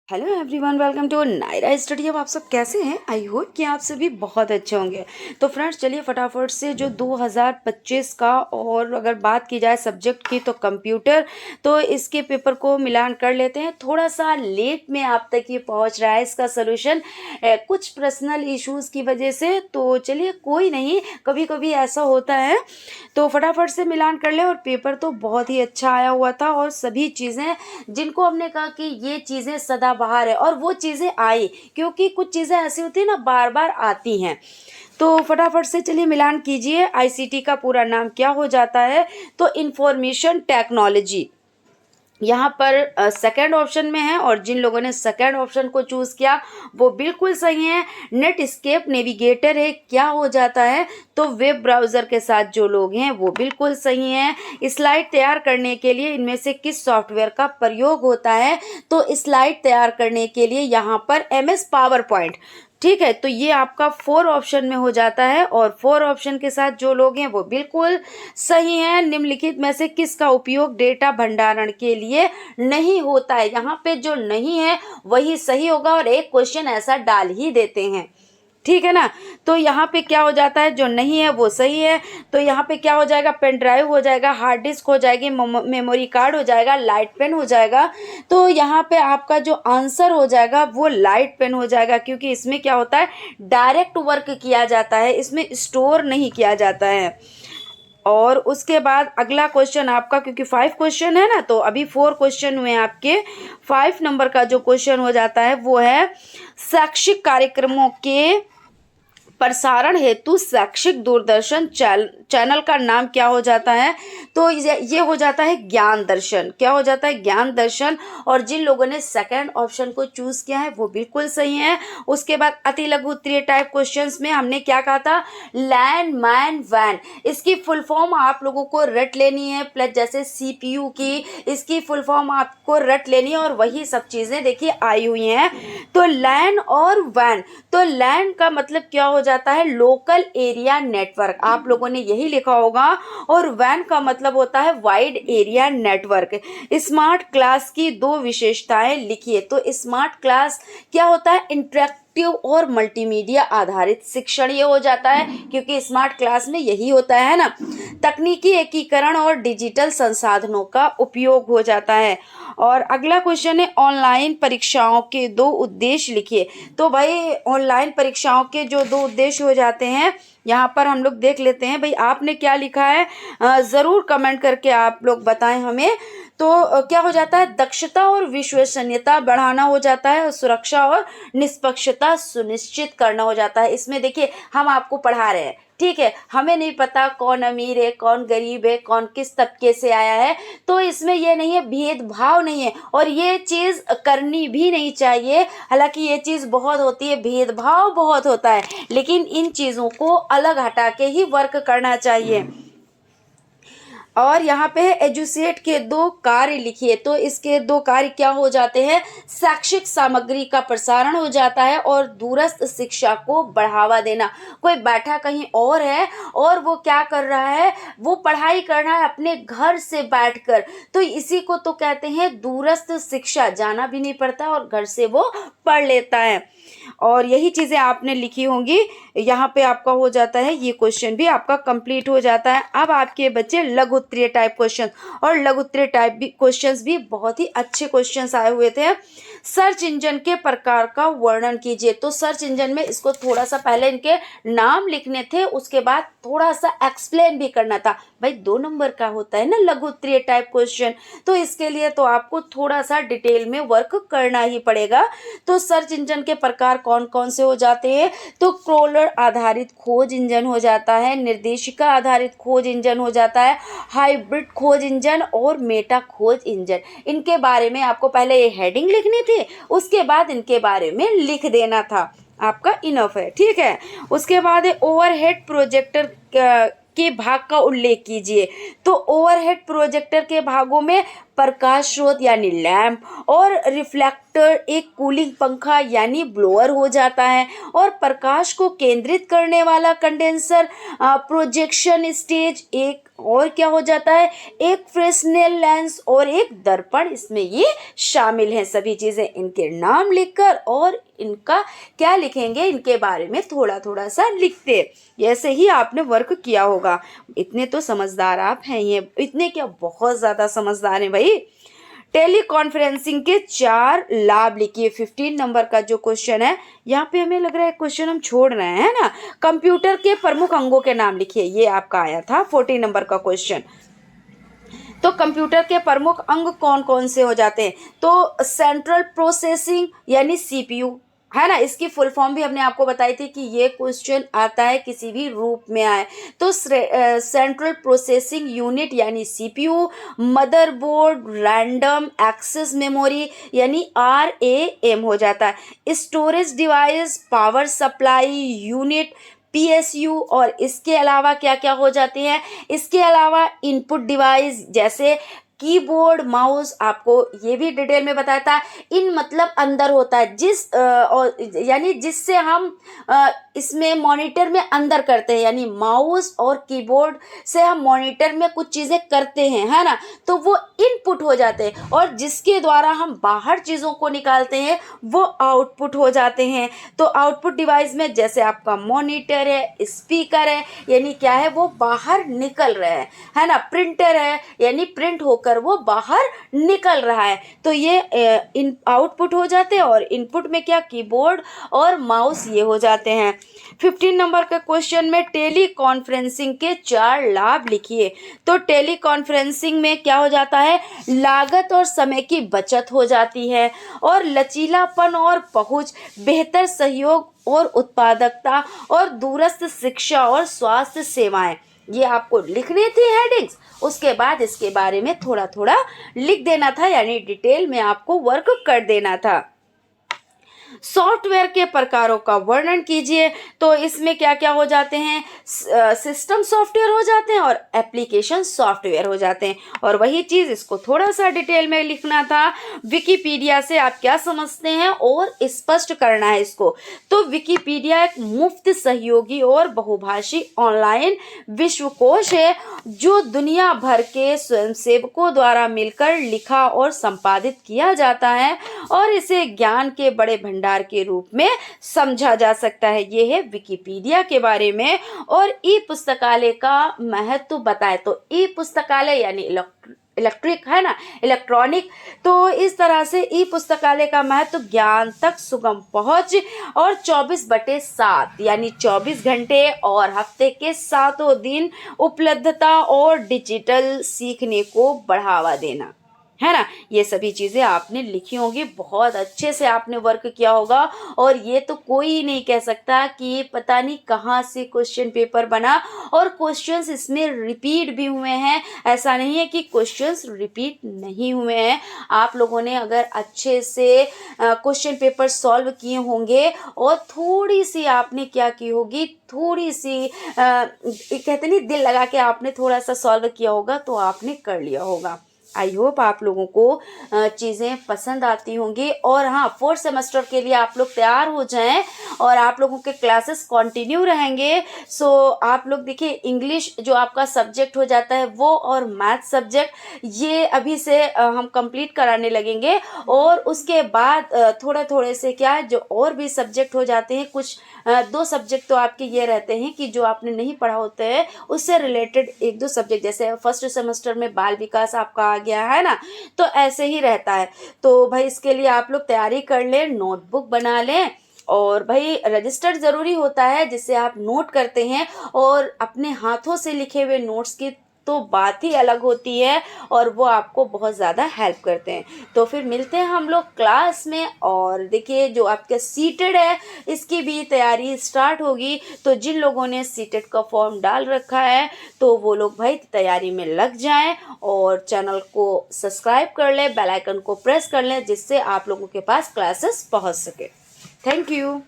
Hello everyone, welcome to Naira study. अब आप सब कैसे हैं? आई होप कि आप सभी बहुत अच्छे होंगे। तो फ्रेंड्स, चलिए फटाफट से जो 2025 का, और अगर बात की जाए सब्जेक्ट की तो कंप्यूटर, तो इसके पेपर को मिलान कर लेते हैं। थोड़ा सा लेट में आप तक ये पहुंच रहा है इसका सोल्यूशन, कुछ पर्सनल इश्यूज़ की वजह से। तो चलिए कोई नहीं, कभी कभी ऐसा होता है। तो फटाफट से मिलान कर लें। और पेपर तो बहुत ही अच्छा आया हुआ था, और सभी चीज़ें जिनको हमने कहा कि ये चीज़ें सदाबहार है, और वो चीज़ें आई, क्योंकि कुछ चीज़ें ऐसी होती है ना, बार बार आती हैं। तो फटाफट से चलिए मिलान कीजिए। आईसीटी का पूरा नाम क्या हो जाता है? तो इंफॉर्मेशन टेक्नोलॉजी यहाँ पर सेकंड ऑप्शन में है, और जिन लोगों ने सेकंड ऑप्शन को चूज़ किया वो बिल्कुल सही है। नेट स्केप नेविगेटर है, क्या हो जाता है? तो वेब ब्राउज़र के साथ जो लोग हैं वो बिल्कुल सही हैं। स्लाइड तैयार करने के लिए इनमें से किस सॉफ्टवेयर का प्रयोग होता है? तो स्लाइड तैयार करने के लिए यहाँ पर MS पावर पॉइंट। ठीक है, तो ये आपका 4 ऑप्शन में हो जाता है, और 4 ऑप्शन के साथ जो लोग हैं वो बिल्कुल सही है। निम्नलिखित में से किसका उपयोग डेटा भंडारण के लिए नहीं होता है? यहाँ पे जो नहीं है वही सही होगा, और एक क्वेश्चन ऐसा डाल ही देते हैं, ठीक है ना। तो यहाँ पे क्या हो जाता है? जो नहीं है वो सही है। तो यहाँ पे क्या हो जाएगा? पेन ड्राइव हो जाएगा, हार्ड डिस्क हो जाएगी, मेमोरी कार्ड हो जाएगा, लाइट पेन हो जाएगा। तो यहाँ पे आपका जो आंसर हो जाएगा वो लाइट पेन हो जाएगा, क्योंकि इसमें क्या होता है, डायरेक्ट वर्क किया जाता है, इसमें स्टोर नहीं किया जाता है। और उसके बाद अगला क्वेश्चन आपका, क्योंकि 5 क्वेश्चन है ना, तो अभी 4 क्वेश्चन हुए आपके। 5 नंबर का जो क्वेश्चन हो जाता है वो है, शैक्षिक कार्यक्रमों के प्रसारण हेतु शैक्षिक दूरदर्शन चैनल का नाम क्या हो जाता है? तो ये हो जाता है ज्ञान दर्शन। क्या हो जाता है? ज्ञान दर्शन। और जिन लोगों ने सेकंड ऑप्शन को चूज किया है वो बिल्कुल सही है। उसके बाद अति लघु उत्तरीय टाइप क्वेश्चंस में हमने क्या कहा था? लैंड मैन वैन, इसकी फुल फॉर्म आप लोगों को रट लेनी है। प्लस जैसे CPU की, इसकी फुल फॉर्म आपको रट लेनी है, और वही सब चीजें देखिए आई हुई हैं। तो लैंड और वैन, तो लैंड का मतलब क्या हो जाता है? लोकल एरिया नेटवर्क, आप लोगों ने यही लिखा होगा। और वैन का मतलब होता है wide area network. Smart class की 2 विशेषताएं लिखिए। तो स्मार्ट क्लास क्या होता है? इंटरेक्टिव और मल्टीमीडिया आधारित शिक्षण ये हो जाता है, क्योंकि स्मार्ट क्लास में यही होता है ना। तकनीकी एकीकरण और डिजिटल संसाधनों का उपयोग हो जाता है। और अगला क्वेश्चन है, ऑनलाइन परीक्षाओं के 2 उद्देश्य लिखिए। तो भाई ऑनलाइन परीक्षाओं के जो 2 उद्देश्य हो जाते हैं, यहाँ पर हम लोग देख लेते हैं। भाई आपने क्या लिखा है? ज़रूर कमेंट करके आप लोग बताएं हमें। तो क्या हो जाता है? दक्षता और विश्वसनीयता बढ़ाना हो जाता है, और सुरक्षा और निष्पक्षता सुनिश्चित करना हो जाता है। इसमें देखिए हम आपको पढ़ा रहे हैं, ठीक है, हमें नहीं पता कौन अमीर है, कौन गरीब है, कौन किस तबके से आया है। तो इसमें ये नहीं है, भेदभाव नहीं है, और ये चीज़ करनी भी नहीं चाहिए। हालांकि ये चीज़ बहुत होती है, भेदभाव बहुत होता है, लेकिन इन चीज़ों को अलग हटा के ही वर्क करना चाहिए। और यहाँ पे है एजुसेट के 2 कार्य लिखिए। तो इसके 2 कार्य क्या हो जाते हैं? शैक्षिक सामग्री का प्रसारण हो जाता है, और दूरस्थ शिक्षा को बढ़ावा देना। कोई बैठा कहीं और है और वो क्या कर रहा है? वो पढ़ाई कर रहा है अपने घर से बैठकर, तो इसी को तो कहते हैं दूरस्थ शिक्षा। जाना भी नहीं पड़ता और घर से वो पढ़ लेता है। और यही चीज़ें आपने लिखी होंगी। यहाँ पे आपका हो जाता है, ये क्वेश्चन भी आपका कंप्लीट हो जाता है। अब आपके बच्चे लघु उत्तरीय टाइप क्वेश्चन, और लघु उत्तरीय टाइप भी क्वेश्चंस भी बहुत ही अच्छे क्वेश्चंस आए हुए थे। सर्च इंजन के प्रकार का वर्णन कीजिए। तो सर्च इंजन में इसको थोड़ा सा पहले इनके नाम लिखने थे, उसके बाद थोड़ा सा एक्सप्लेन भी करना था। भाई 2 नंबर का होता है ना लघु उत्तरीय टाइप क्वेश्चन, तो इसके लिए तो आपको थोड़ा सा डिटेल में वर्क करना ही पड़ेगा। तो सर्च इंजन के प्रकार कौन कौन से हो जाते हैं? तो क्रोलर आधारित खोज इंजन हो जाता है, निर्देशिका आधारित खोज इंजन हो जाता है, हाइब्रिड खोज इंजन और मेटा खोज इंजन। इनके बारे में आपको पहले ये हेडिंग लिखनी थी, उसके बाद इनके बारे में लिख देना था, आपका इनफ है, ठीक है। उसके बाद है ओवरहेड प्रोजेक्टर के भाग का उल्लेख कीजिए। तो ओवरहेड प्रोजेक्टर के भागों में प्रकाश स्रोत यानी लैंप, और रिफ्लेक्टर एक कूलिंग पंखा यानी ब्लोअर हो जाता है, और प्रकाश को केंद्रित करने वाला कंडेंसर, प्रोजेक्शन स्टेज एक और क्या हो जाता है, एक फ्रेस्नेल लेंस और एक दर्पण, इसमें ये शामिल हैं सभी चीज़ें। इनके नाम लिखकर और इनका क्या लिखेंगे, इनके बारे में थोड़ा थोड़ा सा लिखते, ऐसे ही आपने वर्क किया होगा। इतने तो समझदार आप हैं, ये इतने क्या, बहुत ज़्यादा समझदार हैं भाई। टेली कॉन्फ्रेंसिंग के 4 लाभ लिखिए। 15 नंबर का जो क्वेश्चन है, यहाँ पे हमें लग रहा है क्वेश्चन हम छोड़ रहे हैं ना। कंप्यूटर के प्रमुख अंगों के नाम लिखिए, ये आपका आया था 14 नंबर का क्वेश्चन। तो कंप्यूटर के प्रमुख अंग कौन कौन से हो जाते हैं, तो सेंट्रल प्रोसेसिंग यानी सीपीयू है ना, इसकी फुल फॉर्म भी हमने आपको बताई थी कि ये क्वेश्चन आता है किसी भी रूप में आए। तो सेंट्रल प्रोसेसिंग यूनिट यानी CPU, motherboard, random access memory यानी आरएएम हो जाता है, storage device, power supply unit PSU, और इसके अलावा क्या क्या हो जाती हैं, इसके अलावा इनपुट डिवाइस जैसे कीबोर्ड, माउस, आपको ये भी डिटेल में बताया था। इन मतलब अंदर होता है जिस और यानी जिससे हम इसमें मॉनिटर में अंदर करते हैं, यानी माउस और कीबोर्ड से हम मॉनिटर में कुछ चीज़ें करते हैं, है ना, तो वो इनपुट हो जाते हैं, और जिसके द्वारा हम बाहर चीज़ों को निकालते हैं वो आउटपुट हो जाते हैं। तो आउटपुट डिवाइस में जैसे आपका मॉनिटर है, स्पीकर है, यानी क्या है, वो बाहर निकल रहे हैं, है ना, प्रिंटर है यानी प्रिंट होकर वो बाहर निकल रहा है, तो ये इन आउटपुट हो जाते हैं। और इनपुट में क्या, कीबोर्ड और माउस ये हो जाते हैं। 15 नंबर का क्वेश्चन में टेली कॉन्फ्रेंसिंग के 4 लाभ लिखिए। तो टेली कॉन्फ्रेंसिंग में क्या हो जाता है, लागत और समय की बचत हो जाती है, और लचीलापन और पहुंच, बेहतर सहयोग और उत्पादकता, और दूरस्थ शिक्षा और स्वास्थ्य सेवाएं, ये आपको लिखने थी हेडिंग्स। उसके बाद इसके बारे में थोड़ा थोड़ा लिख देना था, यानी डिटेल में आपको वर्क कर देना था। सॉफ्टवेयर के प्रकारों का वर्णन कीजिए। तो इसमें क्या क्या हो जाते हैं, सिस्टम सॉफ्टवेयर हो जाते हैं और एप्लीकेशन सॉफ्टवेयर हो जाते हैं। और वही चीज़ इसको थोड़ा सा डिटेल में लिखना था। विकिपीडिया से आप क्या समझते हैं और स्पष्ट करना है इसको। तो विकिपीडिया एक मुफ्त, सहयोगी और बहुभाषी ऑनलाइन विश्वकोश है जो दुनिया भर के स्वयंसेवकों द्वारा मिलकर लिखा और संपादित किया जाता है, और इसे ज्ञान के बड़े भंडार के रूप में समझा जा सकता है। ये है विकिपीडिया के बारे में। और ई पुस्तकालय का महत्व बताए, तो ई पुस्तकालय यानी इलेक्ट्रिक है ना, इलेक्ट्रॉनिक। तो इस तरह से ई पुस्तकालय का महत्व ज्ञान तक सुगम पहुंच, और 24/7 यानी 24 घंटे और हफ्ते के 7 दिन उपलब्धता, और डिजिटल सीखने को बढ़ावा देना, है ना। ये सभी चीज़ें आपने लिखी होंगी, बहुत अच्छे से आपने वर्क किया होगा। और ये तो कोई नहीं कह सकता कि ये पता नहीं कहाँ से क्वेश्चन पेपर बना, और क्वेश्चंस इसमें रिपीट भी हुए हैं। ऐसा नहीं है कि क्वेश्चंस रिपीट नहीं हुए हैं। आप लोगों ने अगर अच्छे से क्वेश्चन पेपर सॉल्व किए होंगे, और थोड़ी सी आपने क्या की होगी, थोड़ी सी कहते नहीं दिल लगा के आपने थोड़ा सा सॉल्व किया होगा, तो आपने कर लिया होगा। आई होप आप लोगों को चीज़ें पसंद आती होंगी। और हाँ, 4th सेमेस्टर के लिए आप लोग तैयार हो जाएं, और आप लोगों के क्लासेस कंटिन्यू रहेंगे। सो आप लोग देखिए, इंग्लिश जो आपका सब्जेक्ट हो जाता है वो, और मैथ सब्जेक्ट, ये अभी से हम कंप्लीट कराने लगेंगे। और उसके बाद थोड़े थोड़े से क्या है, जो और भी सब्जेक्ट हो जाते हैं, कुछ 2 सब्जेक्ट तो आपके ये रहते हैं कि जो आपने नहीं पढ़ा होता है, उससे रिलेटेड 1-2 सब्जेक्ट, जैसे फर्स्ट सेमेस्टर में बाल विकास आपका आ गया है ना, तो ऐसे ही रहता है। तो भाई इसके लिए आप लोग तैयारी कर लें, नोटबुक बना लें, और भाई रजिस्टर ज़रूरी होता है जिससे आप नोट करते हैं, और अपने हाथों से लिखे हुए नोट्स की तो बात ही अलग होती है, और वो आपको बहुत ज़्यादा हेल्प करते हैं। तो फिर मिलते हैं हम लोग क्लास में। और देखिए, जो आपका सीटेड है इसकी भी तैयारी स्टार्ट होगी। तो जिन लोगों ने सीटेड का फॉर्म डाल रखा है, तो वो लोग भाई तैयारी में लग जाएं, और चैनल को सब्सक्राइब कर लें, बेल आइकन को प्रेस कर लें, जिससे आप लोगों के पास क्लासेस पहुंच सके। Thank you.